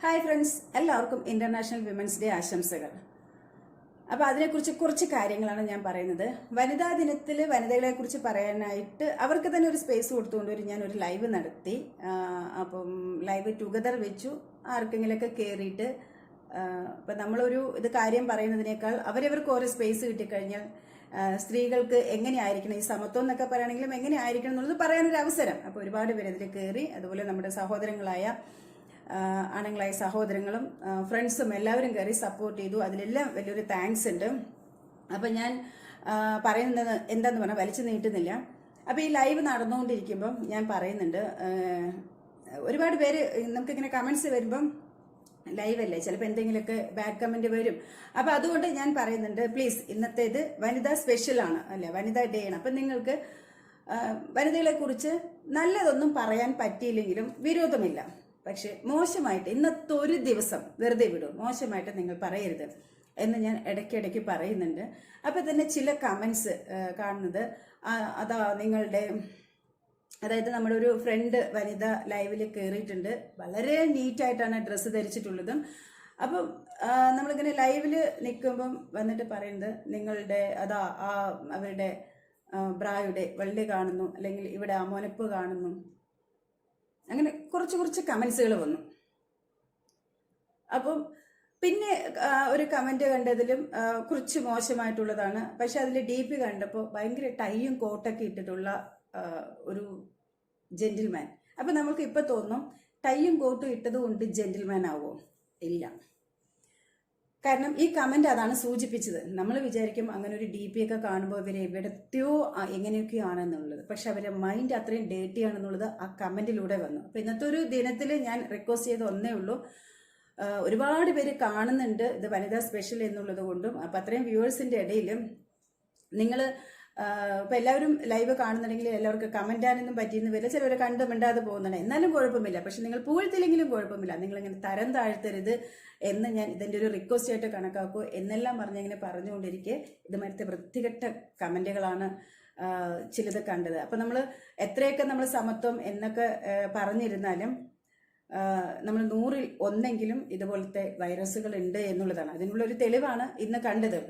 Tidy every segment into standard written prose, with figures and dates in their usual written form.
Hi friends, എല്ലാവർക്കും international women's day ആശംസകൾ. അപ്പോൾ അതിനെക്കുറിച്ച് കുറച്ച് കാര്യങ്ങളാണ് ഞാൻ പറയുന്നത്. വനിതാ ദിനത്തിൽ വനിതകളെ കുറിച്ച് പറയാനായിട്ട് അവർക്ക് തന്നെ ഒരു സ്പേസ് കൊടുത്തുകൊണ്ട് ഞാൻ ഒരു ലൈവ് നടത്തി. അപ്പം ലൈവ് ടുഗദർ വെച്ചു. ആർക്കെങ്കിലൊക്കെ കയറിയിട്ട് ഇപ്പം നമ്മളൊരു കാര്യം പറയുന്നതിനേക്കാൾ അവരവർക്ക് ഓരോ സ്പേസ് കിട്ടിക്കഴിഞ്ഞാൽ സ്ത്രീകൾക്ക് എങ്ങനെയായിരിക്കണം, ഈ സമത്വം എന്നൊക്കെ പറയുകയാണെങ്കിലും എങ്ങനെയായിരിക്കണം എന്നുള്ളത് പറയാനൊരു അവസരം. അപ്പോൾ ഒരുപാട് പേര് അതിൽ കയറി. അതുപോലെ നമ്മുടെ സഹോദരങ്ങളായ ആണുങ്ങളായ സഹോദരങ്ങളും ഫ്രണ്ട്സും എല്ലാവരും കയറി സപ്പോർട്ട് ചെയ്തു. അതിലെല്ലാം വലിയൊരു താങ്ക്സ് ഉണ്ട്. അപ്പം ഞാൻ പറയുന്നത് എന്താന്ന് പറഞ്ഞാൽ വലിച്ചു നീട്ടുന്നില്ല. അപ്പോൾ ഈ ലൈവ് നടന്നുകൊണ്ടിരിക്കുമ്പം ഞാൻ പറയുന്നുണ്ട്, ഒരുപാട് പേര് നമുക്കിങ്ങനെ കമൻസ് വരുമ്പം ലൈവല്ലേ, ചിലപ്പോൾ എന്തെങ്കിലുമൊക്കെ ബാഡ് കമന്റ് വരും. അപ്പം അതുകൊണ്ട് ഞാൻ പറയുന്നുണ്ട്, പ്ലീസ് ഇന്നത്തേത് വനിതാ സ്പെഷ്യലാണ്, അല്ലേ, വനിതാ ഡേ ആണ്. അപ്പം നിങ്ങൾക്ക് വനിതകളെ കുറിച്ച് നല്ലതൊന്നും പറയാൻ പറ്റിയില്ലെങ്കിലും വിരോധമില്ല. പക്ഷെ മോശമായിട്ട് ഇന്നത്തെ ഒരു ദിവസം വെറുതെ വിടും, മോശമായിട്ട് നിങ്ങൾ പറയരുത് എന്ന് ഞാൻ ഇടയ്ക്കിടയ്ക്ക് പറയുന്നുണ്ട്. അപ്പം തന്നെ ചില കമൻസ് കാണുന്നത്, അതാ നിങ്ങളുടെ, അതായത് നമ്മുടെ ഒരു ഫ്രണ്ട് വനിത ലൈവിൽ കയറിയിട്ടുണ്ട്. വളരെ നീറ്റായിട്ടാണ് ഡ്രസ്സ് ധരിച്ചിട്ടുള്ളതും. അപ്പം നമ്മളിങ്ങനെ ലൈവിൽ നിൽക്കുമ്പം വന്നിട്ട് പറയുന്നത്, നിങ്ങളുടെ അതാ അവരുടെ ബ്രായുടെ വള്ളി കാണുന്നു, അല്ലെങ്കിൽ ഇവിടെ അമോനപ്പ് കാണുന്നു, അങ്ങനെ കുറച്ച് കമൻസുകൾ വന്നു. അപ്പം പിന്നെ ഒരു കമന്റ് കണ്ടതിലും കുറച്ച് മോശമായിട്ടുള്ളതാണ്. പക്ഷെ അതിൽ DP കണ്ടപ്പോൾ ഭയങ്കര ടൈയും കോട്ടൊക്കെ ഇട്ടിട്ടുള്ള ഒരു ജെന്റിൽമാൻ. അപ്പം നമ്മൾക്ക് ഇപ്പം തോന്നും, ടൈയും കോട്ടും ഇട്ടത് കൊണ്ട് ജെന്റിൽമാൻ ആവുമോ? ഇല്ല. കാരണം ഈ കമന്റ് അതാണ് സൂചിപ്പിച്ചത്. നമ്മൾ വിചാരിക്കും അങ്ങനെ ഒരു DP ഒക്കെ കാണുമ്പോൾ ഇവരെ എവിടത്തെയോ എങ്ങനെയൊക്കെയോ ആണെന്നുള്ളത്. പക്ഷെ അവരുടെ മൈൻഡ് അത്രയും ഡേർട്ടി ആണെന്നുള്ളത് ആ കമന്റിലൂടെ വന്നു. അപ്പൊ ഇന്നത്തെ ഒരു ദിനത്തിൽ ഞാൻ റിക്വസ്റ്റ് ചെയ്ത് ഒന്നേ ഉള്ളൂ, ഒരുപാട് പേര് കാണുന്നുണ്ട് ഇത് വനിതാ സ്പെഷ്യൽ എന്നുള്ളത് കൊണ്ടും. അപ്പൊ അത്രയും വ്യൂവേഴ്സിന്റെ ഇടയിലും നിങ്ങൾ ഇപ്പൊ എല്ലാവരും ലൈവ് കാണുന്നുണ്ടെങ്കിൽ എല്ലാവർക്കും കമന്റ് ആനൊന്നും പറ്റിയെന്ന് വരില്ല, ചിലവരെ കണ്ടു മിണ്ടാതെ പോകുന്നുണ്ട്. എന്നാലും കുഴപ്പമില്ല. പക്ഷെ നിങ്ങൾ പൂഴ്ത്തില്ലെങ്കിലും കുഴപ്പമില്ല, നിങ്ങളിങ്ങനെ തരം താഴ്ത്തരുത് എന്ന് ഞാൻ ഇതിന്റെ ഒരു റിക്വസ്റ്റ് ആയിട്ട് കണക്കാക്കൂ എന്നെല്ലാം പറഞ്ഞിങ്ങനെ പറഞ്ഞുകൊണ്ടിരിക്കെ ഇത് മറ്റേ വൃത്തികെട്ട കമന്റുകളാണ് ചിലത് കണ്ടത്. അപ്പൊ നമ്മൾ എത്രയൊക്കെ നമ്മൾ സമത്വം എന്നൊക്കെ പറഞ്ഞിരുന്നാലും നമ്മൾ 100ൽ 1 ഇതുപോലത്തെ വൈറസുകൾ ഉണ്ട് എന്നുള്ളതാണ്. അതിനുള്ളൊരു തെളിവാണ് ഇന്ന് കണ്ടത്.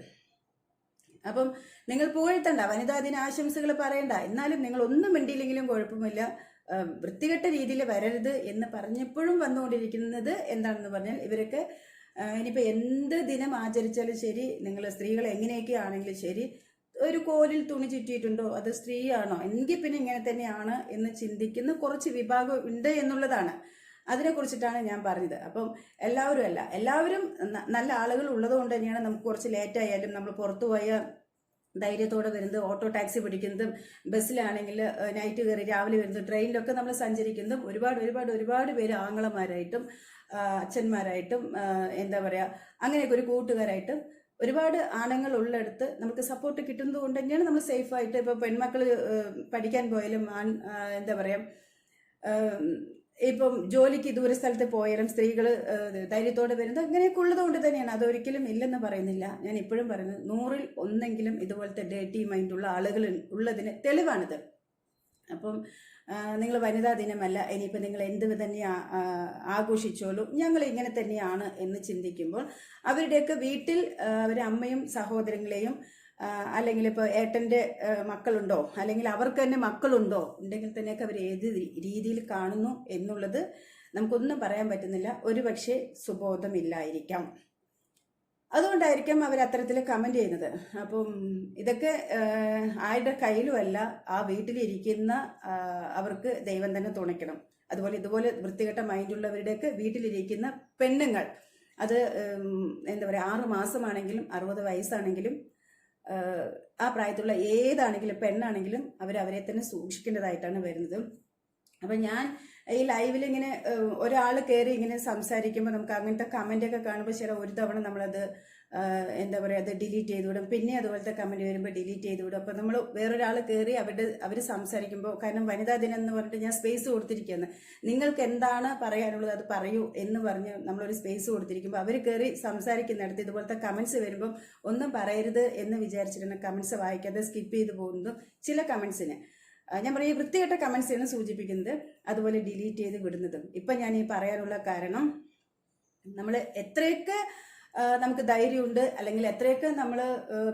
അപ്പം നിങ്ങൾ പുകഴ്ത്തണ്ട, വനിതാ ദിന ആശംസകൾ പറയണ്ട, എന്നാലും നിങ്ങൾ ഒന്നും മിണ്ടിയില്ലെങ്കിലും കുഴപ്പമില്ല, വൃത്തികെട്ട രീതിയിൽ വരരുത് എന്ന് പറഞ്ഞപ്പോഴും വന്നുകൊണ്ടിരിക്കുന്നത് എന്താണെന്ന് പറഞ്ഞാൽ, ഇവരൊക്കെ ഇനിയിപ്പോൾ എന്ത് ദിനം ആചരിച്ചാലും ശരി, നിങ്ങൾ സ്ത്രീകൾ എങ്ങനെയൊക്കെ ആണെങ്കിലും ശരി, ഒരു കോലിൽ തുണി ചുറ്റിയിട്ടുണ്ടോ, അത് സ്ത്രീയാണോ, എങ്കിൽ പിന്നെ ഇങ്ങനെ തന്നെയാണ് എന്ന് ചിന്തിക്കുന്ന കുറച്ച് വിഭാഗം ഉണ്ട് എന്നുള്ളതാണ്. അതിനെ കുറിച്ചിട്ടാണ് ഞാൻ പറഞ്ഞത്. അപ്പം എല്ലാവരും നല്ല ആളുകൾ ഉള്ളത് കൊണ്ട് തന്നെയാണ് നമുക്ക് കുറച്ച് ലേറ്റ് ആയാലും നമ്മൾ പുറത്തു പോയ ധൈര്യത്തോടെ വരുന്നത്, ഓട്ടോ ടാക്സി പിടിക്കുന്നതും, ബസ്സിലാണെങ്കിൽ നൈറ്റ് കയറി രാവിലെ വരുന്നതും, ട്രെയിനിലൊക്കെ നമ്മൾ സഞ്ചരിക്കുന്നതും ഒരുപാട് പേര് ആങ്ങളമാരായിട്ടും അച്ഛന്മാരായിട്ടും എന്താ പറയുക, അങ്ങനെയൊക്കെ ഒരു കൂട്ടുകാരായിട്ടും ഒരുപാട് ആണുങ്ങൾ ഉള്ളിടത്ത് നമുക്ക് സപ്പോർട്ട് കിട്ടുന്നത് കൊണ്ട് തന്നെയാണ് നമ്മൾ സേഫായിട്ട്, ഇപ്പോൾ പെൺമക്കൾ പഠിക്കാൻ പോയാലും എന്താ പറയുക, ഇപ്പം ജോലിക്ക് ദൂര സ്ഥലത്ത് പോയാലും സ്ത്രീകൾ ധൈര്യത്തോടെ വരുന്നത് അങ്ങനെയൊക്കെ ഉള്ളത് കൊണ്ട് തന്നെയാണ്. അതൊരിക്കലും ഇല്ലെന്ന് പറയുന്നില്ല. ഞാൻ ഇപ്പോഴും പറയുന്നത് 100ൽ 1 ഇതുപോലത്തെ ഡേർട്ടി മൈൻഡുള്ള ആളുകൾ ഉള്ളതിന് തെളിവാണിത്. അപ്പം നിങ്ങൾ വനിതാ ദിനമല്ല, ഇനിയിപ്പോൾ നിങ്ങൾ എന്ത് തന്നെ ആഘോഷിച്ചോളൂ, ഞങ്ങൾ ഇങ്ങനെ തന്നെയാണ് എന്ന് ചിന്തിക്കുമ്പോൾ അവരുടെയൊക്കെ വീട്ടിൽ അവരെ അമ്മയും സഹോദരങ്ങളെയും, അല്ലെങ്കിൽ ഇപ്പോൾ ഏട്ടൻ്റെ മക്കളുണ്ടോ, അല്ലെങ്കിൽ അവർക്ക് തന്നെ മക്കളുണ്ടോ, ഉണ്ടെങ്കിൽ തന്നെയൊക്കെ അവർ ഏത് രീതിയിൽ കാണുന്നു എന്നുള്ളത് നമുക്കൊന്നും പറയാൻ പറ്റുന്നില്ല. ഒരുപക്ഷെ സുബോധമില്ലായിരിക്കാം, അതുകൊണ്ടായിരിക്കാം അവർ അത്തരത്തിൽ കമന്റ് ചെയ്യുന്നത്. അപ്പം ഇതൊക്കെ ആരുടെ കയ്യിലുമല്ല, ആ വീട്ടിലിരിക്കുന്ന അവർക്ക് ദൈവം തന്നെ തുണയ്ക്കണം. അതുപോലെ ഇതുപോലെ വൃത്തികെട്ട മൈൻഡുള്ളവരുടെയൊക്കെ വീട്ടിലിരിക്കുന്ന പെണ്ണുങ്ങൾ, അത് എന്താ പറയുക, 6 മാസമാണെങ്കിലും 60 വയസ്സാണെങ്കിലും ആ പ്രായത്തിലുള്ള ഏതാണെങ്കിലും പെണ്ണാണെങ്കിലും അവരെ തന്നെ സൂക്ഷിക്കേണ്ടതായിട്ടാണ് വരുന്നത്. അപ്പം ഞാൻ ഈ ലൈവിൽ ഇങ്ങനെ ഒരാൾ കയറി ഇങ്ങനെ സംസാരിക്കുമ്പോൾ നമുക്ക് അങ്ങനത്തെ കമൻ്റൊക്കെ കാണുമ്പോൾ ചില ഒരു തവണ നമ്മളത് എന്താ പറയുക, അത് ഡിലീറ്റ് ചെയ്ത് വിടും. പിന്നെ അതുപോലത്തെ കമൻറ്റ് വരുമ്പോൾ ഡിലീറ്റ് ചെയ്ത് വിടും. അപ്പോൾ നമ്മൾ വേറൊരാൾ കയറി അവർ സംസാരിക്കുമ്പോൾ, കാരണം വനിതാ ദിനം എന്ന് പറഞ്ഞിട്ട് ഞാൻ സ്പേസ് കൊടുത്തിരിക്കുകയാണ്, നിങ്ങൾക്ക് എന്താണ് പറയാനുള്ളത് അത് പറയൂ എന്ന് പറഞ്ഞ് നമ്മളൊരു സ്പേസ് കൊടുത്തിരിക്കുമ്പോൾ അവർ കയറി സംസാരിക്കുന്നിടത്ത് ഇതുപോലത്തെ കമൻസ് വരുമ്പം ഒന്നും പറയരുത് എന്ന് വിചാരിച്ചിട്ടാണ് കമൻസ് വായിക്കാതെ സ്കിപ്പ് ചെയ്ത് പോകുന്നതും. ചില കമൻസിന് ഞാൻ പറയും വൃത്തികെട്ട കമൻസിനാണ് സൂചിപ്പിക്കുന്നത്, അതുപോലെ ഡിലീറ്റ് ചെയ്ത് വിടുന്നതും. ഇപ്പം ഞാൻ ഈ പറയാനുള്ള കാരണം, നമ്മൾ എത്രയൊക്കെ നമുക്ക് ധൈര്യമുണ്ട്, അല്ലെങ്കിൽ എത്രയൊക്കെ നമ്മൾ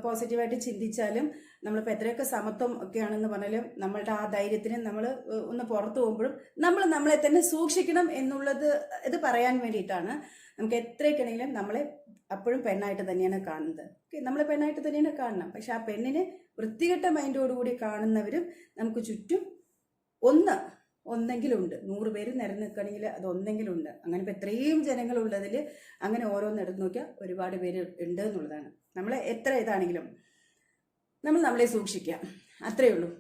പോസിറ്റീവായിട്ട് ചിന്തിച്ചാലും, നമ്മളിപ്പോൾ എത്രയൊക്കെ സമത്വം ഒക്കെയാണെന്ന് പറഞ്ഞാലും നമ്മളുടെ ആ ധൈര്യത്തിന് നമ്മൾ ഒന്ന് പുറത്തു പോകുമ്പോഴും നമ്മൾ നമ്മളെ തന്നെ സൂക്ഷിക്കണം എന്നുള്ളത് ഇത് പറയാൻ വേണ്ടിയിട്ടാണ്. നമുക്ക് എത്രയൊക്കെയാണെങ്കിലും നമ്മളെ അപ്പോഴും പെണ്ണായിട്ട് തന്നെയാണ് കാണുന്നത്. നമ്മളെ പെണ്ണായിട്ട് തന്നെയാണ് കാണണം. പക്ഷെ ആ പെണ്ണിനെ വൃത്തികെട്ട മൈൻഡോടുകൂടി കാണുന്നവരും നമുക്ക് ചുറ്റും ഒന്നെങ്കിലും ഉണ്ട്. 100 പേര് നിരന്ന് നിൽക്കുകയാണെങ്കിൽ അത് ഒന്നെങ്കിലും ഉണ്ട്. അങ്ങനെ ഇപ്പോൾ എത്രയും ജനങ്ങളുള്ളതിൽ അങ്ങനെ ഓരോന്ന് എടുത്ത് നോക്കിയാൽ ഒരുപാട് പേര് ഉണ്ട് എന്നുള്ളതാണ്. നമ്മളെ എത്ര ഇതാണെങ്കിലും നമ്മളെ സൂക്ഷിക്കുക, അത്രയേ ഉള്ളൂ.